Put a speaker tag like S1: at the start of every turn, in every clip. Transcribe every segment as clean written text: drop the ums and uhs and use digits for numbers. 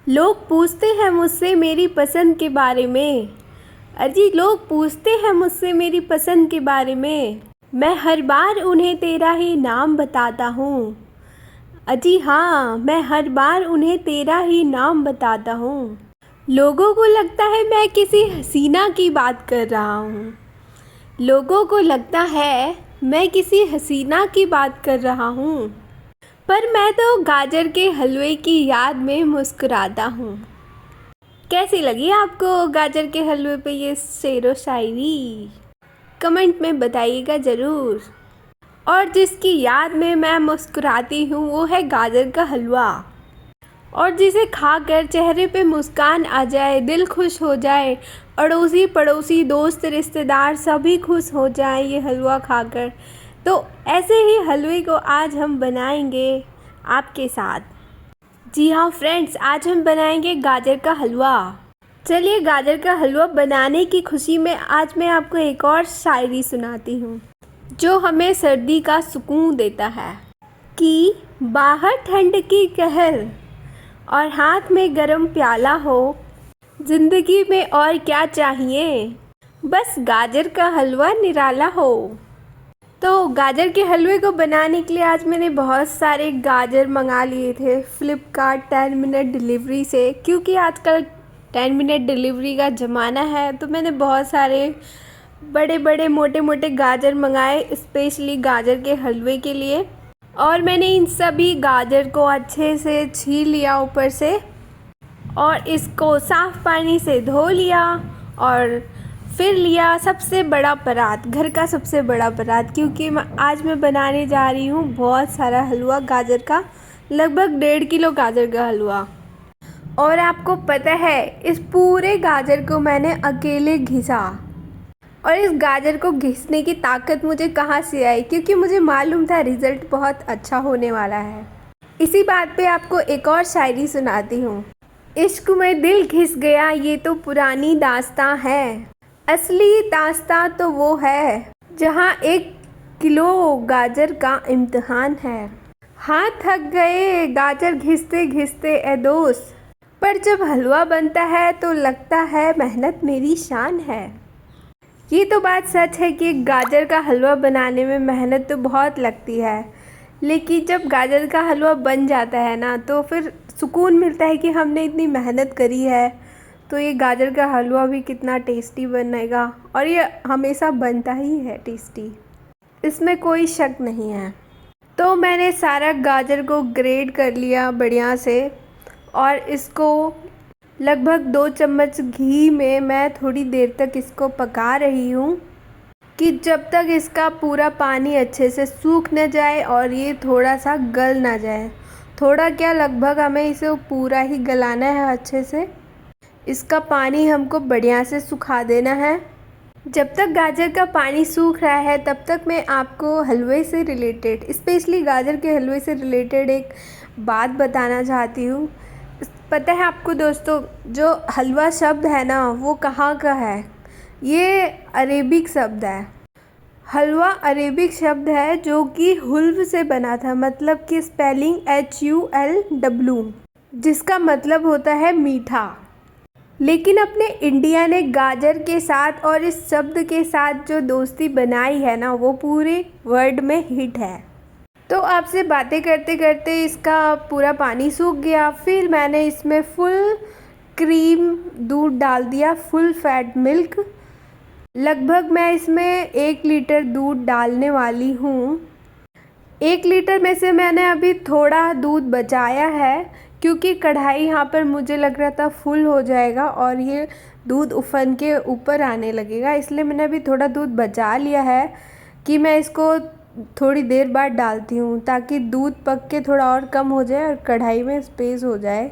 S1: लोग पूछते हैं मुझसे मेरी पसंद के बारे में। अजी लोग पूछते हैं मुझसे मेरी पसंद के बारे में। मैं हर बार उन्हें तेरा ही नाम बताता हूँ। अजी हाँ, मैं हर बार उन्हें तेरा ही नाम बताता हूँ। लोगों को लगता है मैं किसी हसीना की बात कर रहा हूँ। लोगों को लगता है मैं किसी हसीना की बात कर रहा हूँ, पर मैं तो गाजर के हलवे की याद में मुस्कुराता हूँ। कैसी लगी आपको गाजर के हलवे पे ये शेरो शायरी? कमेंट में बताइएगा ज़रूर। और जिसकी याद में मैं मुस्कुराती हूँ वो है गाजर का हलवा, और जिसे खाकर चेहरे पे मुस्कान आ जाए, दिल खुश हो जाए, अड़ोसी पड़ोसी दोस्त रिश्तेदार सभी खुश हो जाएं ये हलवा खाकर। तो ऐसे ही हलवे को आज हम बनाएंगे आपके साथ। जी हाँ फ्रेंड्स, आज हम बनाएंगे गाजर का हलवा। चलिए गाजर का हलवा बनाने की खुशी में आज मैं आपको एक और शायरी सुनाती हूँ जो हमें सर्दी का सुकून देता है। कि बाहर ठंड की कहर और हाथ में गरम प्याला हो, ज़िंदगी में और क्या चाहिए, बस गाजर का हलवा निराला हो। तो गाजर के हलवे को बनाने के लिए आज मैंने बहुत सारे गाजर मंगा लिए थे फ्लिपकार्ट 10 मिनट डिलीवरी से, क्योंकि आजकल 10 मिनट डिलीवरी का ज़माना है। तो मैंने बहुत सारे बड़े बड़े मोटे मोटे गाजर मंगाए स्पेशली गाजर के हलवे के लिए। और मैंने इन सभी गाजर को अच्छे से छील लिया ऊपर से, और इसको साफ़ पानी से धो लिया, और फिर लिया सबसे बड़ा परात, घर का सबसे बड़ा परात, क्योंकि आज मैं बनाने जा रही हूँ बहुत सारा हलवा गाजर का, लगभग 1.5 किलो गाजर का हलवा। और आपको पता है इस पूरे गाजर को मैंने अकेले घिसा, और इस गाजर को घिसने की ताकत मुझे कहाँ से आई, क्योंकि मुझे मालूम था रिज़ल्ट बहुत अच्छा होने वाला है। इसी बात पे आपको एक और शायरी सुनाती हूँ। इश्क में दिल घिस गया ये तो पुरानी दास्तां है, असली दास्तां तो वो है जहाँ 1 किलो गाजर का इम्तिहान है। हाथ थक गए गाजर घिसते घिसते ए दोस्त, पर जब हलवा बनता है तो लगता है मेहनत मेरी शान है। ये तो बात सच है कि गाजर का हलवा बनाने में मेहनत तो बहुत लगती है, लेकिन जब गाजर का हलवा बन जाता है ना तो फिर सुकून मिलता है कि हमने इतनी मेहनत करी है। तो ये गाजर का हलवा भी कितना टेस्टी बनेगा, और ये हमेशा बनता ही है टेस्टी, इसमें कोई शक नहीं है। तो मैंने सारा गाजर को ग्रेट कर लिया बढ़िया से, और इसको लगभग 2 चम्मच घी में मैं थोड़ी देर तक इसको पका रही हूँ कि जब तक इसका पूरा पानी अच्छे से सूख न जाए और ये थोड़ा सा गल ना जाए। थोड़ा क्या, लगभग हमें इसे पूरा ही गलाना है अच्छे से। इसका पानी हमको बढ़िया से सुखा देना है। जब तक गाजर का पानी सूख रहा है तब तक मैं आपको हलवे से रिलेटेड, स्पेशली गाजर के हलवे से रिलेटेड एक बात बताना चाहती हूँ। पता है आपको दोस्तों, जो हलवा शब्द है ना वो कहाँ का है? ये अरेबिक शब्द है। हलवा अरेबिक शब्द है जो कि हुल्व से बना था, मतलब कि स्पेलिंग HULW, जिसका मतलब होता है मीठा। लेकिन अपने इंडिया ने गाजर के साथ और इस शब्द के साथ जो दोस्ती बनाई है ना वो पूरे वर्ल्ड में हिट है। तो आपसे बातें करते करते इसका पूरा पानी सूख गया। फिर मैंने इसमें फुल क्रीम दूध डाल दिया, फुल फैट मिल्क। लगभग मैं इसमें 1 लीटर दूध डालने वाली हूँ। 1 लीटर में से मैंने अभी थोड़ा दूध बचाया है, क्योंकि कढ़ाई यहाँ पर मुझे लग रहा था फुल हो जाएगा और ये दूध उफन के ऊपर आने लगेगा, इसलिए मैंने अभी थोड़ा दूध बचा लिया है कि मैं इसको थोड़ी देर बाद डालती हूँ, ताकि दूध पक के थोड़ा और कम हो जाए और कढ़ाई में स्पेस हो जाए।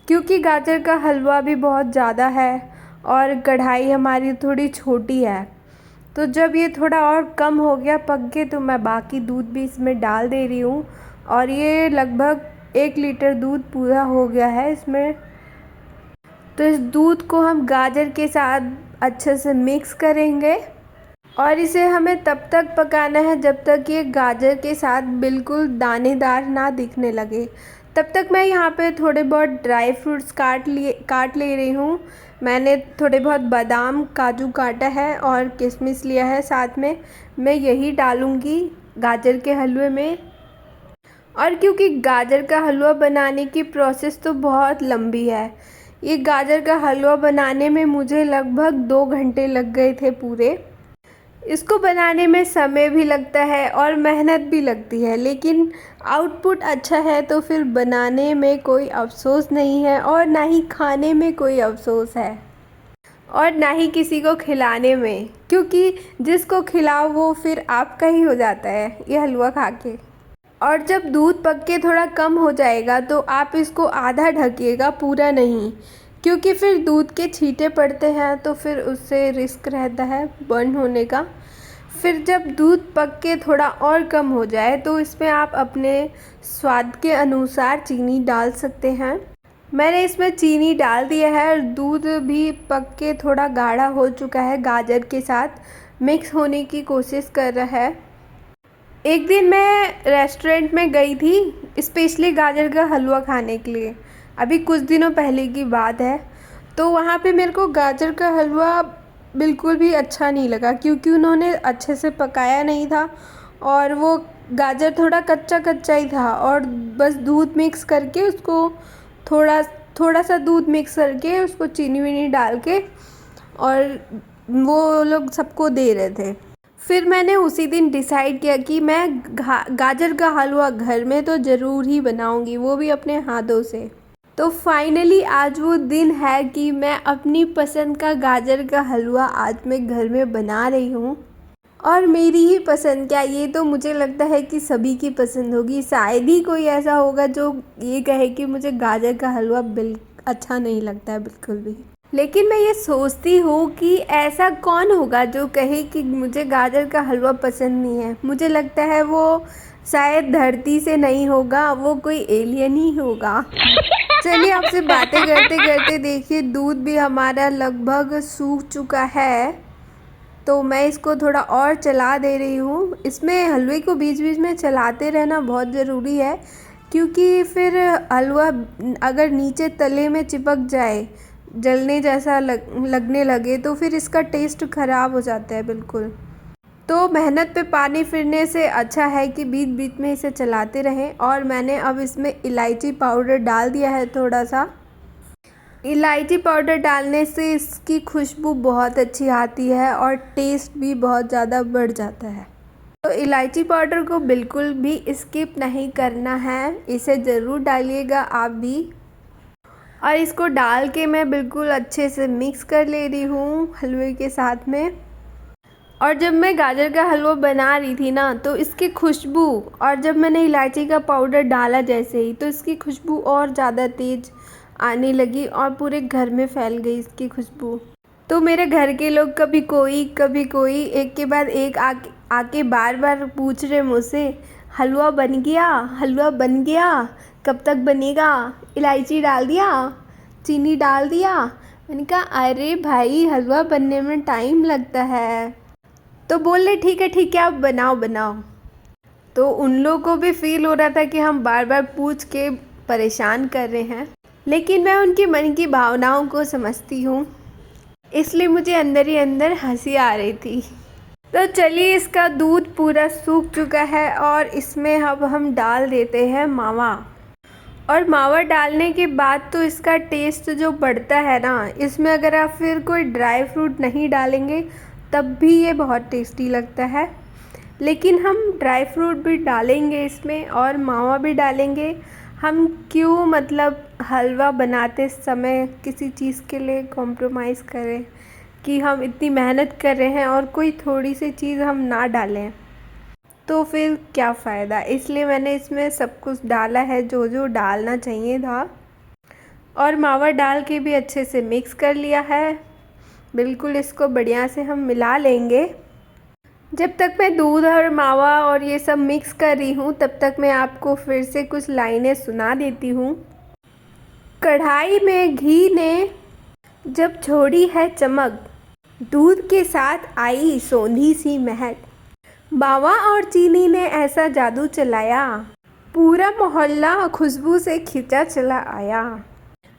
S1: क्योंकि गाजर का हलवा भी बहुत ज़्यादा है और कढ़ाई हमारी थोड़ी छोटी है, तो जब ये थोड़ा और कम हो गया पक के तो मैं बाकी दूध भी इसमें डाल दे रही हूँ। और ये लगभग 1 लीटर दूध पूरा हो गया है इसमें। तो इस दूध को हम गाजर के साथ अच्छे से मिक्स करेंगे, और इसे हमें तब तक पकाना है जब तक ये गाजर के साथ बिल्कुल दानेदार ना दिखने लगे। तब तक मैं यहाँ पे थोड़े बहुत ड्राई फ्रूट्स काट ले रही हूँ। मैंने थोड़े बहुत बादाम काजू काटा है और किशमिश लिया है साथ में। मैं यही डालूँगी गाजर के हलवे में। और क्योंकि गाजर का हलवा बनाने की प्रोसेस तो बहुत लंबी है, ये गाजर का हलवा बनाने में मुझे लगभग 2 घंटे लग गए थे पूरे। इसको बनाने में समय भी लगता है और मेहनत भी लगती है, लेकिन आउटपुट अच्छा है तो फिर बनाने में कोई अफ़सोस नहीं है और ना ही खाने में कोई अफ़सोस है और ना ही किसी को खिलाने में, क्योंकि जिसको खिलाओ वो फिर आपका ही हो जाता है ये हलवा खा के। और जब दूध पक के थोड़ा कम हो जाएगा तो आप इसको आधा ढकिएगा, पूरा नहीं, क्योंकि फिर दूध के छींटे पड़ते हैं तो फिर उससे रिस्क रहता है बर्न होने का। फिर जब दूध पक के थोड़ा और कम हो जाए तो इसमें आप अपने स्वाद के अनुसार चीनी डाल सकते हैं। मैंने इसमें चीनी डाल दिया है और दूध भी पक के थोड़ा गाढ़ा हो चुका है, गाजर के साथ मिक्स होने की कोशिश कर रहा है। एक दिन मैं रेस्टोरेंट में गई थी स्पेशली गाजर का हलवा खाने के लिए, अभी कुछ दिनों पहले की बात है। तो वहाँ पे मेरे को गाजर का हलवा बिल्कुल भी अच्छा नहीं लगा, क्योंकि उन्होंने अच्छे से पकाया नहीं था और वो गाजर थोड़ा कच्चा कच्चा ही था और बस दूध मिक्स करके उसको थोड़ा सा दूध मिक्स करके उसको चीनी वीनी डाल के और वो लोग सबको दे रहे थे। फिर मैंने उसी दिन डिसाइड किया कि मैं गाजर का हलवा घर में तो ज़रूर ही बनाऊंगी, वो भी अपने हाथों से। तो फाइनली आज वो दिन है कि मैं अपनी पसंद का गाजर का हलवा आज मैं घर में बना रही हूँ। और मेरी ही पसंद क्या, ये तो मुझे लगता है कि सभी की पसंद होगी। शायद ही कोई ऐसा होगा जो ये कहे कि मुझे गाजर का हलवा अच्छा नहीं लगता है बिल्कुल भी। लेकिन मैं ये सोचती हूँ कि ऐसा कौन होगा जो कहे कि मुझे गाजर का हलवा पसंद नहीं है। मुझे लगता है वो शायद धरती से नहीं होगा, वो कोई एलियन ही होगा। चलिए आपसे बातें करते करते देखिए दूध भी हमारा लगभग सूख चुका है, तो मैं इसको थोड़ा और चला दे रही हूँ। इसमें हलवे को बीच बीच में चलाते रहना बहुत ज़रूरी है, क्योंकि फिर हलवा अगर नीचे तले में चिपक जाए, जलने जैसा लगने लगे, तो फिर इसका टेस्ट ख़राब हो जाता है बिल्कुल। तो मेहनत पे पानी फिरने से अच्छा है कि बीच बीच में इसे चलाते रहें। और मैंने अब इसमें इलायची पाउडर डाल दिया है थोड़ा सा। इलायची पाउडर डालने से इसकी खुशबू बहुत अच्छी आती है और टेस्ट भी बहुत ज़्यादा बढ़ जाता है। तो इलायची पाउडर को बिल्कुल भी स्किप नहीं करना है, इसे ज़रूर डालिएगा आप भी। और इसको डाल के मैं बिल्कुल अच्छे से मिक्स कर ले रही हूँ हलवे के साथ में। और जब मैं गाजर का हलवा बना रही थी ना, तो इसकी खुशबू, और जब मैंने इलायची का पाउडर डाला जैसे ही, तो इसकी खुशबू और ज़्यादा तेज़ आने लगी और पूरे घर में फैल गई इसकी खुशबू। तो मेरे घर के लोग कभी कोई एक के बाद एक आके बार बार पूछ रहे मुझसे, हलवा बन गया, कब तक बनेगा, इलायची डाल दिया, चीनी डाल दिया। मैंने कहा अरे भाई हलवा बनने में टाइम लगता है। तो बोल रहे ठीक है आप बनाओ। तो उन लोगों को भी फील हो रहा था कि हम बार बार पूछ के परेशान कर रहे हैं, लेकिन मैं उनकी मन की भावनाओं को समझती हूँ, इसलिए मुझे अंदर ही अंदर हंसी आ रही थी। तो चलिए इसका दूध पूरा सूख चुका है और इसमें अब हम डाल देते हैं मावा। और मावा डालने के बाद तो इसका टेस्ट जो बढ़ता है ना, इसमें अगर आप फिर कोई ड्राई फ्रूट नहीं डालेंगे तब भी ये बहुत टेस्टी लगता है। लेकिन हम ड्राई फ्रूट भी डालेंगे इसमें और मावा भी डालेंगे। हम क्यों मतलब हलवा बनाते समय किसी चीज़ के लिए कॉम्प्रोमाइज़ करें कि हम इतनी मेहनत कर रहे हैं और कोई थोड़ी सी चीज़ हम ना डालें, तो फिर क्या फ़ायदा। इसलिए मैंने इसमें सब कुछ डाला है जो जो डालना चाहिए था। और मावा डाल के भी अच्छे से मिक्स कर लिया है। बिल्कुल इसको बढ़िया से हम मिला लेंगे। जब तक मैं दूध और मावा और ये सब मिक्स कर रही हूँ, तब तक मैं आपको फिर से कुछ लाइनें सुना देती हूँ। कढ़ाई में घी ने जब छोड़ी है चमक, दूध के साथ आई सोंधी सी महक, मावा और चीनी ने ऐसा जादू चलाया, पूरा मोहल्ला खुशबू से खिंचा चला आया।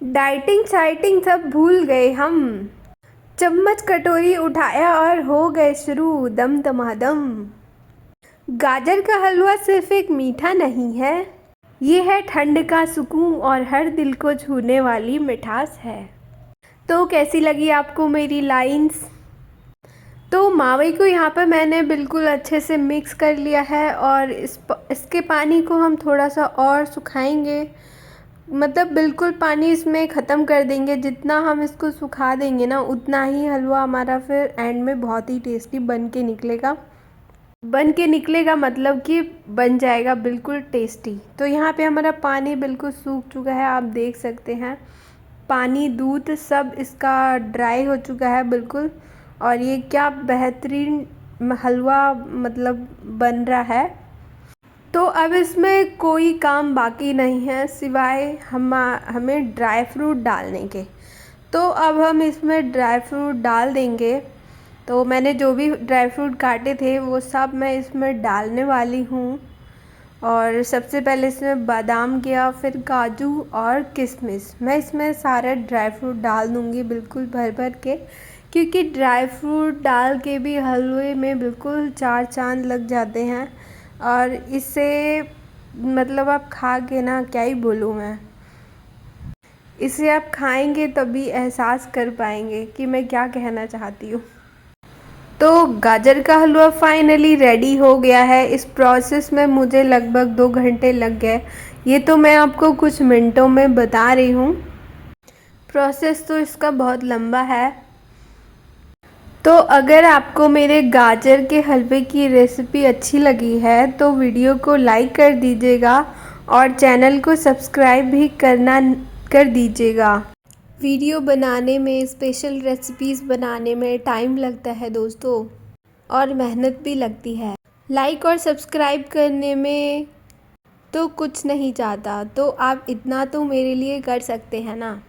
S1: डाइटिंग शाइटिंग सब भूल गए हम। चम्मच कटोरी उठाया और हो गए शुरू दम दमादम। गाजर का हलवा सिर्फ एक मीठा नहीं है, ये है ठंड का सुकून और हर दिल को छूने वाली मिठास है। तो कैसी लगी आपको मेरी लाइंस? तो मावे को यहाँ पर मैंने बिल्कुल अच्छे से मिक्स कर लिया है और इसके पानी को हम थोड़ा सा और सुखाएंगे, मतलब बिल्कुल पानी इसमें ख़त्म कर देंगे। जितना हम इसको सुखा देंगे ना उतना ही हलवा हमारा फिर एंड में बहुत ही टेस्टी बन के निकलेगा, मतलब कि बन जाएगा बिल्कुल टेस्टी। तो यहाँ पे हमारा पानी बिल्कुल सूख चुका है, आप देख सकते हैं पानी दूध सब इसका ड्राई हो चुका है बिल्कुल। और ये क्या बेहतरीन हलवा मतलब बन रहा है। तो अब इसमें कोई काम बाकी नहीं है सिवाय हमें ड्राई फ्रूट डालने के। तो अब हम इसमें ड्राई फ्रूट डाल देंगे। तो मैंने जो भी ड्राई फ्रूट काटे थे वो सब मैं इसमें डालने वाली हूँ। और सबसे पहले इसमें बादाम किया, फिर काजू और किशमिश। मैं इसमें सारा ड्राई फ्रूट डाल दूँगी बिल्कुल भर भर के, क्योंकि ड्राई फ्रूट डाल के भी हलवे में बिल्कुल चार चांद लग जाते हैं। और इससे मतलब आप खा के ना क्या ही बोलूँ मैं, इसे आप खाएंगे तभी एहसास कर पाएंगे कि मैं क्या कहना चाहती हूँ। तो गाजर का हलवा फाइनली रेडी हो गया है। इस प्रोसेस में मुझे लगभग 2 घंटे लग गए। ये तो मैं आपको कुछ मिनटों में बता रही हूँ, प्रोसेस तो इसका बहुत लंबा है। तो अगर आपको मेरे गाजर के हलवे की रेसिपी अच्छी लगी है तो वीडियो को लाइक कर दीजिएगा और चैनल को सब्सक्राइब भी कर दीजिएगा। वीडियो बनाने में, स्पेशल रेसिपीज़ बनाने में टाइम लगता है दोस्तों, और मेहनत भी लगती है। लाइक और सब्सक्राइब करने में तो कुछ नहीं जाता, तो आप इतना तो मेरे लिए कर सकते हैं ना,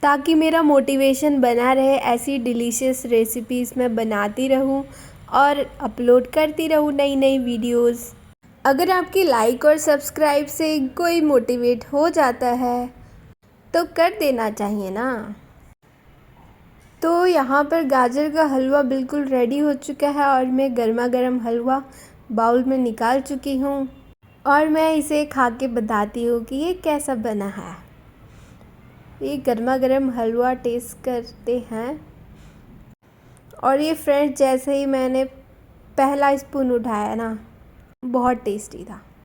S1: ताकि मेरा मोटिवेशन बना रहे। ऐसी डिलीशियस रेसिपीज़ मैं बनाती रहूं और अपलोड करती रहूं नई नई वीडियोस। अगर आपकी लाइक और सब्सक्राइब से कोई मोटिवेट हो जाता है तो कर देना चाहिए ना। तो यहाँ पर गाजर का हलवा बिल्कुल रेडी हो चुका है और मैं गर्मा गर्म हलवा बाउल में निकाल चुकी हूँ और मैं इसे खा के बताती हूँ कि ये कैसा बना है। ये गर्मा गर्म हलवा टेस्ट करते हैं। और ये फ्रेंड्स, जैसे ही मैंने पहला स्पून उठाया ना, बहुत टेस्टी था।